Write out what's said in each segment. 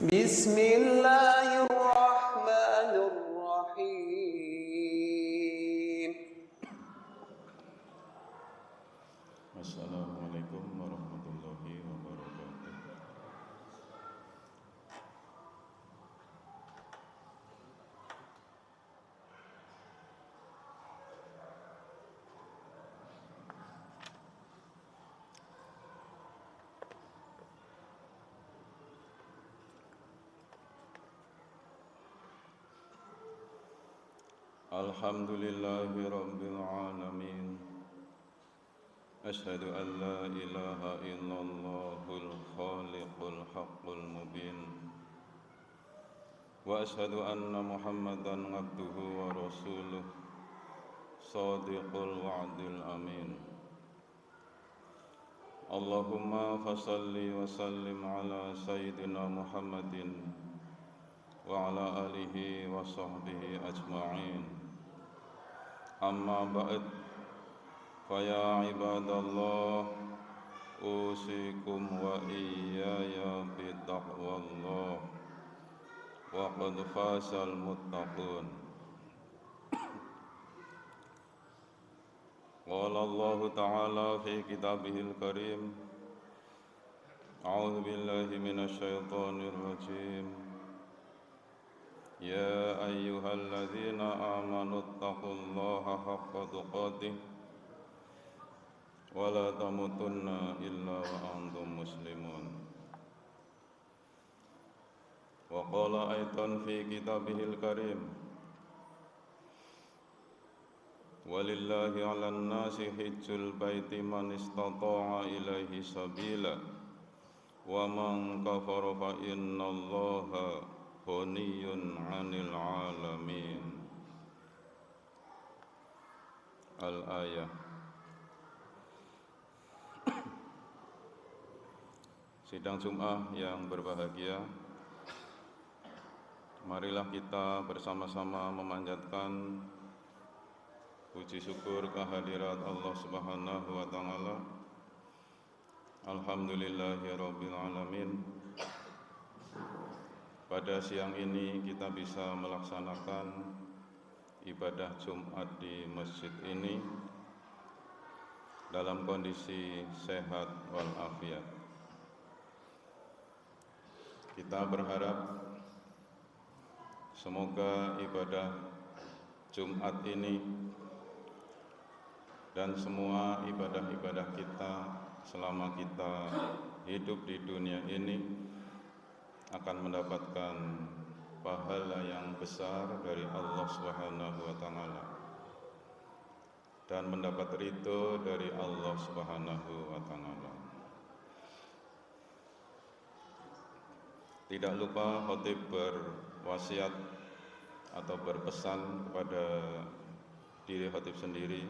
Bismillahirrahmanirrahim. Assalamualaikum warahmatullahi wabarakatuh. Alhamdulillahi rabbil alamin. Asyhadu an la ilaha illallahul khaliqul haqqul mubin. Wa asyhadu anna Muhammadan abduhu wa rasuluh shadiqul wa'dil amin. Allahumma fasalli wa sallim ala sayyidina Muhammadin wa ala alihi wa sahbihi ajma'in. Amma ba'd, faya ibadallah, usikum wa iyaya bitaqwallah, wa qad fasal muttaqun. Qala Allah ta'ala fi kitabihil karim, a'udzu billahi minasy syaithanir rajim. Ya ayyuhalladzina amanu taqullaha haqqa tuqatih wa la tamutunna illa wa antum muslimun. Wa qala aidan fi kitabihil karim, walillahi 'alan nasi hijjul baiti man istata'a ilaihi sabila wa man kafara fa innallaha ghaniyun 'anil 'alamin. Al-ayah. Sidang Jum'ah yang berbahagia, marilah kita bersama-sama memanjatkan puji syukur kehadirat Allah Subhanahu wa Ta'ala. Alhamdulillahirabbil alamin. Pada siang ini kita bisa melaksanakan ibadah Jumat di masjid ini dalam kondisi sehat walafiat. Kita berharap semoga ibadah Jumat ini dan semua ibadah-ibadah kita selama kita hidup di dunia ini akan mendapatkan pahala yang besar dari Allah Subhanahu wa Ta'ala dan mendapat ridho dari Allah Subhanahu wa Ta'ala. Tidak lupa khatib berwasiat atau berpesan kepada diri khatib sendiri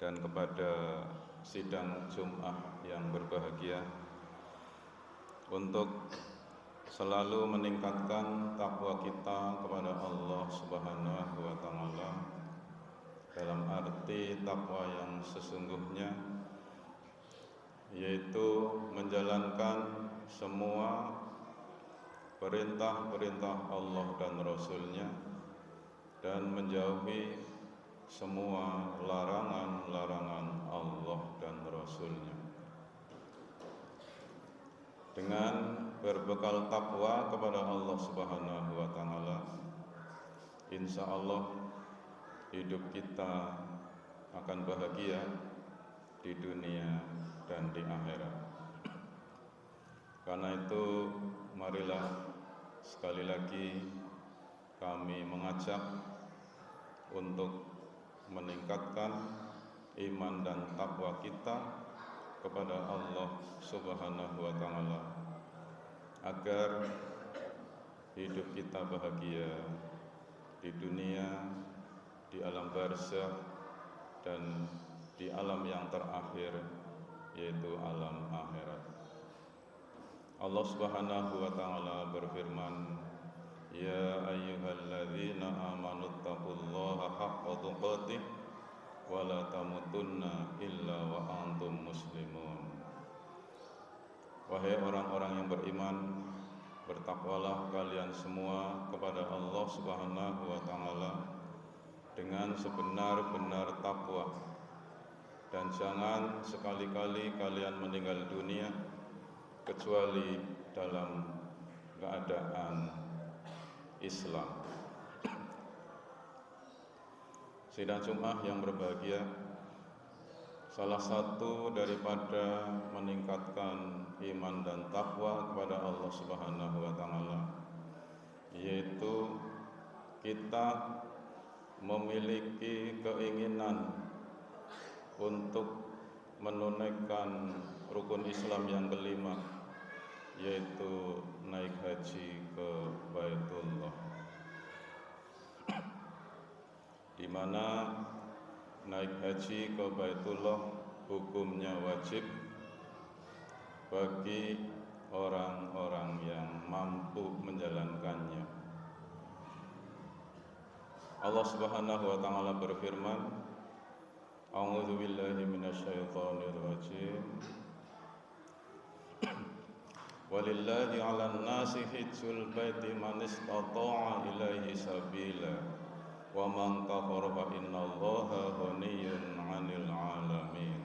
dan kepada sidang Jum'ah yang berbahagia untuk selalu meningkatkan takwa kita kepada Allah Subhanahu wa Ta'ala, dalam arti takwa yang sesungguhnya, yaitu menjalankan semua perintah-perintah Allah dan Rasul-Nya dan menjauhi semua larangan-larangan Allah dan Rasul-Nya. Dengan berbekal takwa kepada Allah Subhanahu wa Ta'ala, insya Allah hidup kita akan bahagia di dunia dan di akhirat. Karena itu marilah sekali lagi kami mengajak untuk meningkatkan iman dan takwa kita kepada Allah Subhanahu wa Ta'ala, agar hidup kita bahagia di dunia, di alam barzakh, dan di alam yang terakhir, yaitu alam akhirat. Allah Subhanahu wa Ta'ala berfirman, Ya ayyuhalladzina amanu taqullaha haqqa tuqatih wa la tamutunna illa wa antum muslimun. Wahai orang-orang yang beriman, bertakwalah kalian semua kepada Allah Subhanahu wa taala dengan sebenar-benar takwa, dan jangan sekali-kali kalian meninggal dunia kecuali dalam keadaan Islam. Sidang Jumat yang berbahagia, salah satu daripada meningkatkan iman dan takwa kepada Allah Subhanahu wa taala yaitu kita memiliki keinginan untuk menunaikan rukun Islam yang kelima, yaitu naik haji ke Baitullah, di mana naik haji ke Baitullah hukumnya wajib bagi orang-orang yang mampu menjalankannya. Allah Subhanahu wa taala berfirman, A'udzu billahi minasyaitonir rajim. Walillahi 'alan nasi hajjul baiti man istata'a ilaihi sabila wa man kafara fa innallaha ghaniyyun 'anil 'alamin.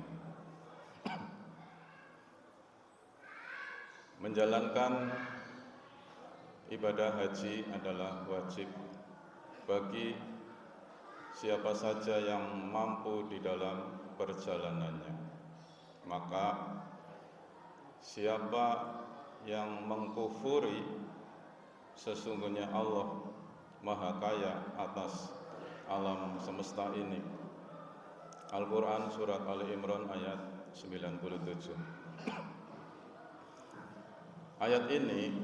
Menjalankan ibadah haji adalah wajib bagi siapa saja yang mampu di dalam perjalanannya. Maka siapa yang mengkufuri, sesungguhnya Allah Maha Kaya atas alam semesta ini. Al-Quran Surat Ali Imran ayat 97. Ayat ini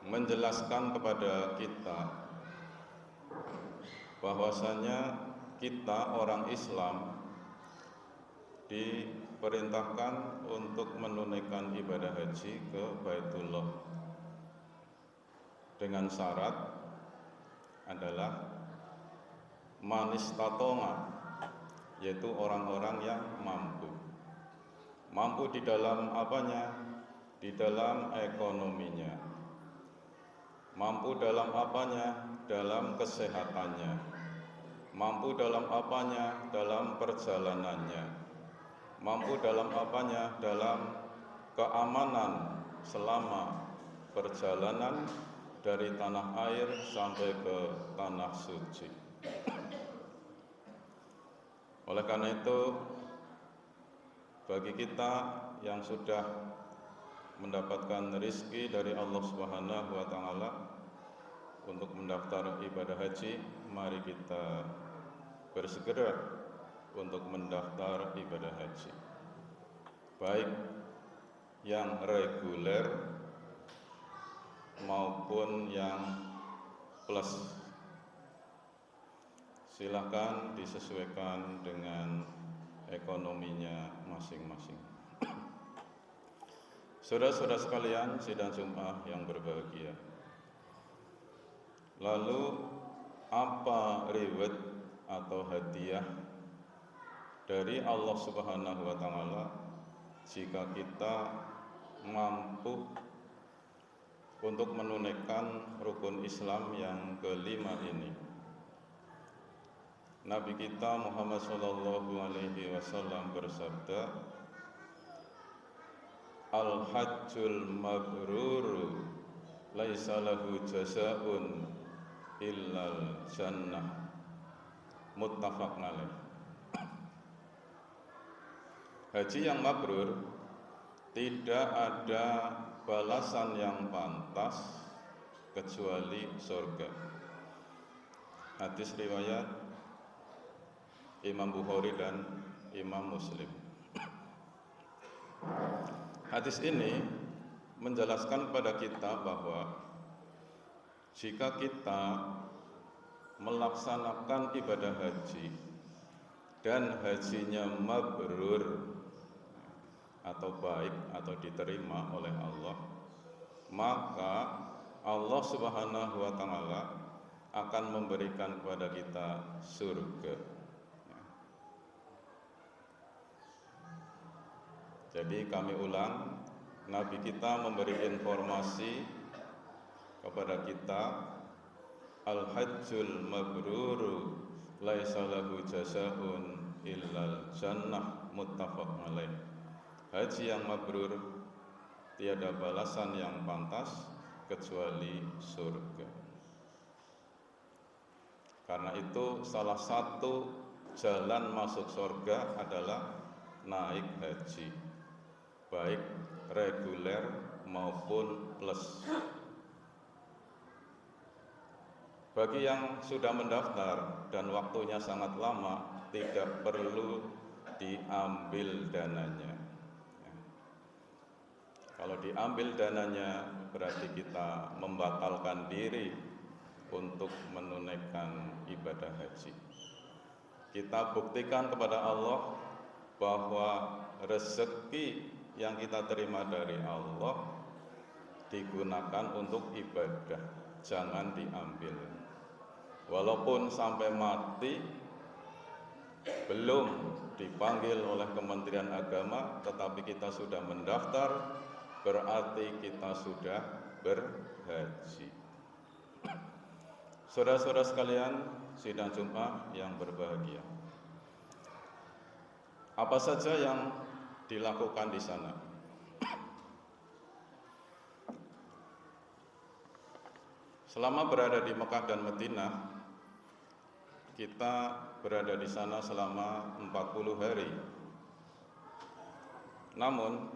menjelaskan kepada kita bahwasanya kita orang Islam diperintahkan untuk menunaikan ibadah haji ke Baitullah dengan syarat adalah manistatonga, yaitu orang-orang yang mampu di dalam apanya? Di dalam ekonominya, mampu dalam apanya? Dalam kesehatannya, mampu dalam apanya? Dalam perjalanannya, mampu dalam apanya? Dalam keamanan selama perjalanan dari tanah air sampai ke tanah suci. Oleh karena itu, bagi kita yang sudah mendapatkan rizki dari Allah Subhanahu wa taala untuk mendaftar ibadah haji, mari kita bersegera untuk mendaftar ibadah haji, baik yang reguler maupun yang plus. Silakan disesuaikan dengan ekonominya masing-masing. Saudara-saudara sekalian, sidang Jumat yang berbahagia, lalu apa reward atau hadiah dari Allah Subhanahu wa taala jika kita mampu untuk menunaikan rukun Islam yang kelima ini? Nabi kita Muhammad sallallahu alaihi wasallam bersabda, Al-hajjul mabrur laisa lahu jazaa'un illal jannah. Muttafaq alaih. Haji yang mabrur tidak ada balasan yang pantas kecuali surga. Hadis riwayat Imam Bukhari dan Imam Muslim. Hadis ini menjelaskan kepada kita bahwa jika kita melaksanakan ibadah haji dan hajinya mabrur atau baik atau diterima oleh Allah, maka Allah Subhanahu wa taala akan memberikan kepada kita surga. Jadi kami ulang, Nabi kita memberi informasi kepada kita, al-hajjul mabruru laisa lahu jazaa'un illal jannah, muttafaq alaih. Haji yang mabrur tiada balasan yang pantas kecuali surga. Karena itu salah satu jalan masuk surga adalah naik haji, baik reguler maupun plus. Bagi yang sudah mendaftar dan waktunya sangat lama, tidak perlu diambil dananya. Kalau diambil dananya berarti kita membatalkan diri untuk menunaikan ibadah haji. Kita buktikan kepada Allah bahwa rezeki yang kita terima dari Allah digunakan untuk ibadah, jangan diambil. Walaupun sampai mati belum dipanggil oleh Kementerian Agama, tetapi kita sudah mendaftar, berarti kita sudah berhaji. Saudara-saudara sekalian, sidang Jumat yang berbahagia, apa saja yang dilakukan di sana? Selama berada di Mekah dan Madinah, kita berada di sana selama 40 hari. Namun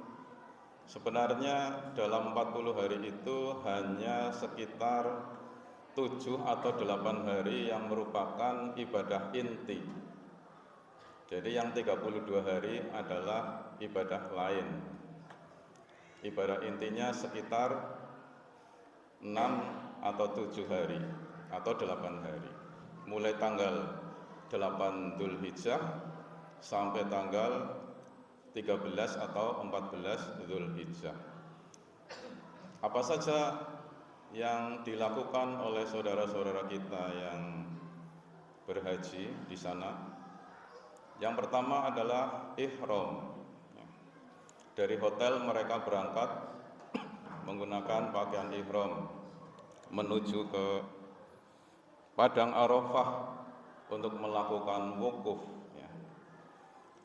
sebenarnya dalam 40 hari itu hanya sekitar 7 atau 8 hari yang merupakan ibadah inti. Jadi yang 32 hari adalah ibadah lain. Ibadah intinya sekitar 6 atau 7 hari atau 8 hari. Mulai tanggal 8 Dzulhijjah sampai tanggal 13 atau 14 Dzulhijjah. Apa saja yang dilakukan oleh saudara-saudara kita yang berhaji di sana? Yang pertama adalah ihram. Dari hotel mereka berangkat menggunakan pakaian ihram menuju ke Padang Arafah untuk melakukan wukuf.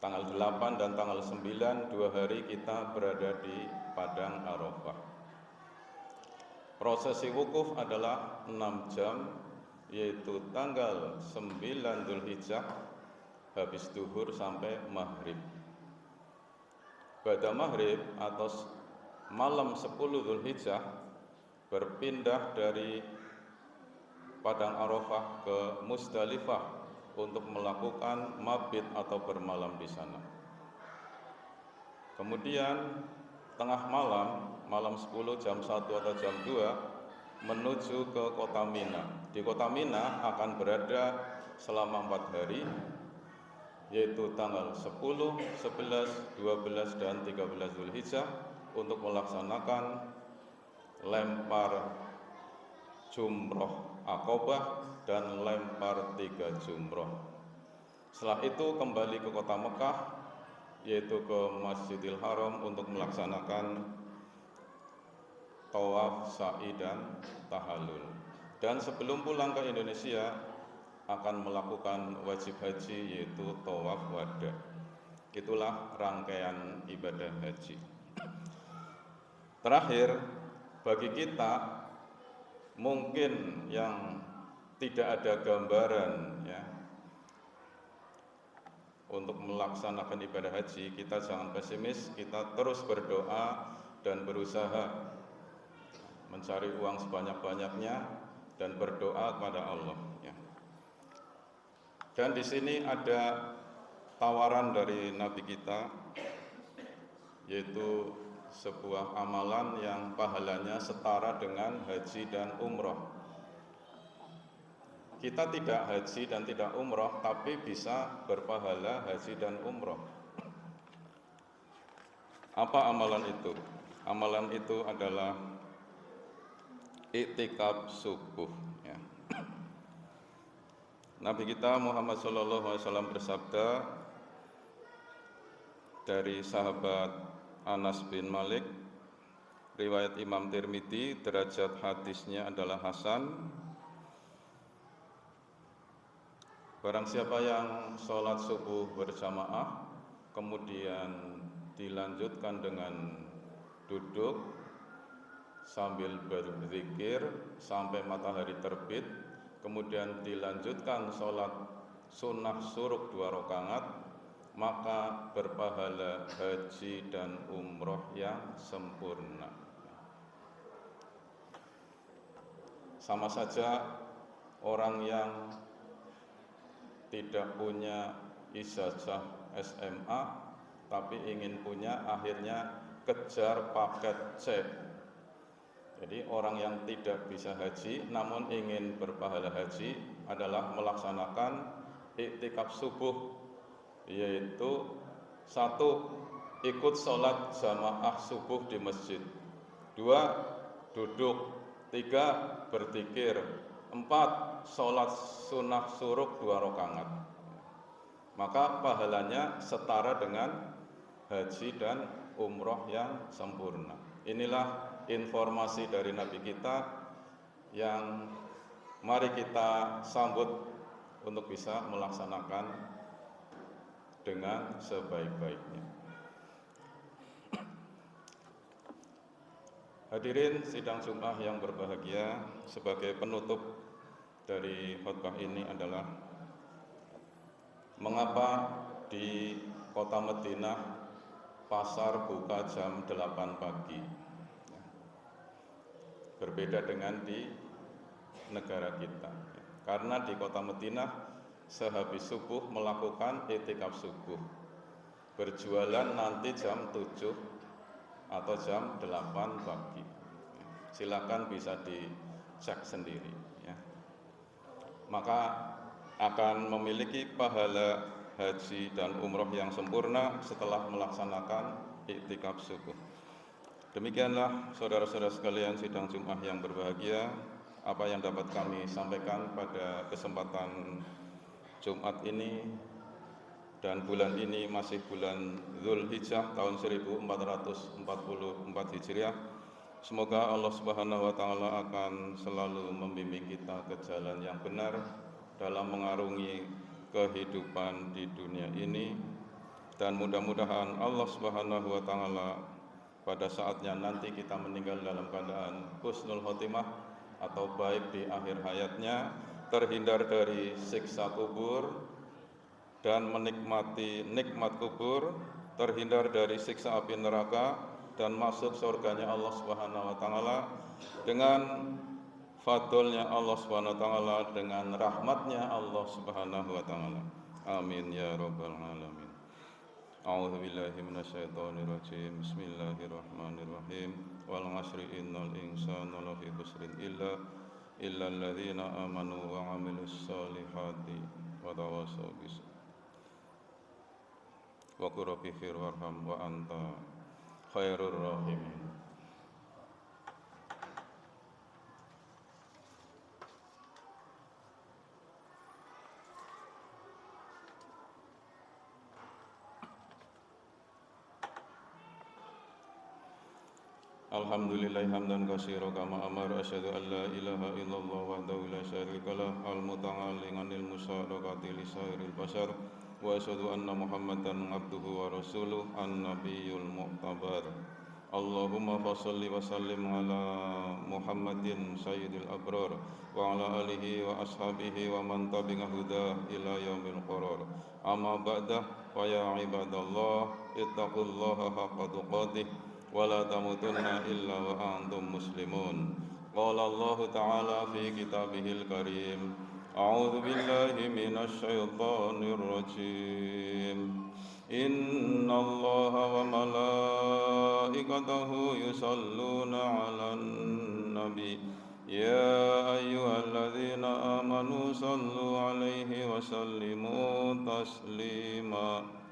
Tanggal 8 dan tanggal 9, 2 hari kita berada di Padang Arafah. Prosesi wukuf adalah 6 jam, yaitu tanggal 9 Dzulhijjah habis duhur sampai maghrib. Pada maghrib atau malam 10 Dzulhijjah berpindah dari Padang Arafah ke Musdalifah untuk melakukan mabit atau bermalam di sana. Kemudian tengah malam, malam 10 jam 1 atau jam 2 menuju ke kota Mina. Di kota Mina akan berada selama 4 hari, yaitu tanggal 10, 11, 12 dan 13 Dzulhijjah untuk melaksanakan lempar jumroh Aqobah dan lempar 3 jumroh. Setelah itu kembali ke kota Mekah, yaitu ke Masjidil Haram untuk melaksanakan tawaf, sa'i dan tahallul. Dan sebelum pulang ke Indonesia akan melakukan wajib haji, yaitu tawaf wada. Itulah rangkaian ibadah haji. Terakhir, bagi kita mungkin yang tidak ada gambaran untuk melaksanakan ibadah haji, kita jangan pesimis, kita terus berdoa dan berusaha mencari uang sebanyak-banyaknya dan berdoa kepada Allah. Dan di sini ada tawaran dari Nabi kita, yaitu sebuah amalan yang pahalanya setara dengan haji dan umroh. Kita tidak haji dan tidak umroh, tapi bisa berpahala haji dan umroh. Apa amalan itu? Amalan itu adalah iktikaf subuh. Nabi kita Muhammad SAW bersabda dari sahabat Anas bin Malik riwayat Imam Tirmidzi, derajat hadisnya adalah hasan. Barang siapa yang sholat subuh berjamaah, kemudian dilanjutkan dengan duduk sambil berzikir sampai matahari terbit, kemudian dilanjutkan sholat sunnah syuruk 2 rakaat, maka berpahala haji dan umroh yang sempurna. Sama saja orang yang tidak punya ijazah SMA tapi ingin punya, akhirnya kejar paket C. Jadi orang yang tidak bisa haji namun ingin berpahala haji adalah melaksanakan iktikaf subuh, yaitu 1. Ikut sholat jamaah subuh di masjid, 2. Duduk, 3. Berzikir, 4. Sholat sunnah syuruk 2 rakaat. Maka pahalanya setara dengan haji dan umroh yang sempurna. Inilah informasi dari Nabi kita yang mari kita sambut untuk bisa melaksanakan dengan sebaik-baiknya. Hadirin sidang Jumat yang berbahagia, sebagai penutup dari khutbah ini adalah mengapa di kota Madinah pasar buka jam 8 pagi. Berbeda dengan di negara kita. Karena di kota Madinah sehabis subuh melakukan iktikaf subuh. Berjualan nanti jam 7 atau jam 8 pagi. Silakan bisa dicek sendiri ya. Maka akan memiliki pahala haji dan umroh yang sempurna setelah melaksanakan iktikaf subuh. Demikianlah saudara-saudara sekalian sidang Jumat yang berbahagia, apa yang dapat kami sampaikan pada kesempatan Jumat ini, dan bulan ini masih bulan Dzulhijjah tahun 1444 Hijriah. Semoga Allah Subhanahu wa taala akan selalu membimbing kita ke jalan yang benar dalam mengarungi kehidupan di dunia ini, dan mudah-mudahan Allah Subhanahu wa taala pada saatnya nanti kita meninggal dalam keadaan husnul khotimah atau baik di akhir hayatnya, terhindar dari siksa kubur dan menikmati nikmat kubur, terhindar dari siksa api neraka dan masuk surganya Allah Subhanahu wa taala dengan fadlnya Allah Subhanahu wa taala, dengan rahmatnya Allah Subhanahu wa taala. Amin ya rabbal alamin. A'udzu billahi minasyaitonir rajim. Bismillahirrahmanirrahim. Wal 'asri innal insana lafi khusrin illa alladzina amanu wa 'amilus solihati wa tawassaw bis wa qur rabbi fir warham wa anta khairur rahimin. Alhamdulillah hamdan katsira kama amara, asyhadu an la ilaha illallah wahdahu la syarikalah al-muta'alli 'anil musyarikati li sairil bashar, wa asyhadu anna Muhammadan abduhu wa rasuluh an-nabiyyul mu'tabar. Allahumma fashalli wa sallim ala Muhammadin sayyidil abrar wa ala alihi wa ashabihi wa man tabi'a huda ila yaumil qarar. Amma ba'da, wa ya ibadallah ittaqullaha haqqa tuqatih wa la tamutunna illa wa antum muslimun. Qala Allah ta'ala fi kitabihil karim, a'udzu billahi minasy syaithanir rajim. Inna Allaha wa malaikatahu yusalluna 'alan nabi, ya ayyuhalladzina amanu sallu 'alaihi wa sallimu taslima.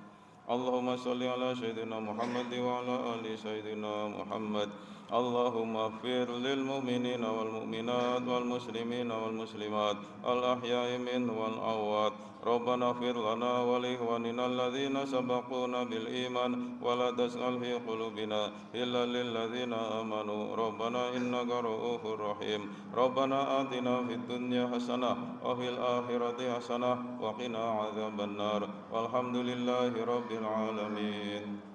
Allahumma salli ala sayyidina Muhammad wa ala ali sayyidina Muhammad. اللهم اغفر للمؤمنين والمؤمنات والمسلمين والمسلمات الأحياء منهم والأموات. ربنا اغفر لنا ولإخواننا الذين سبقونا بالإيمان ولا تجعل في قلوبنا إلا للذين آمنوا ربنا إنك رؤوف رحيم. ربنا آتنا في الدنيا حسنة وفي الآخرة حسنة وقنا عذاب النار والحمد لله رب العالمين.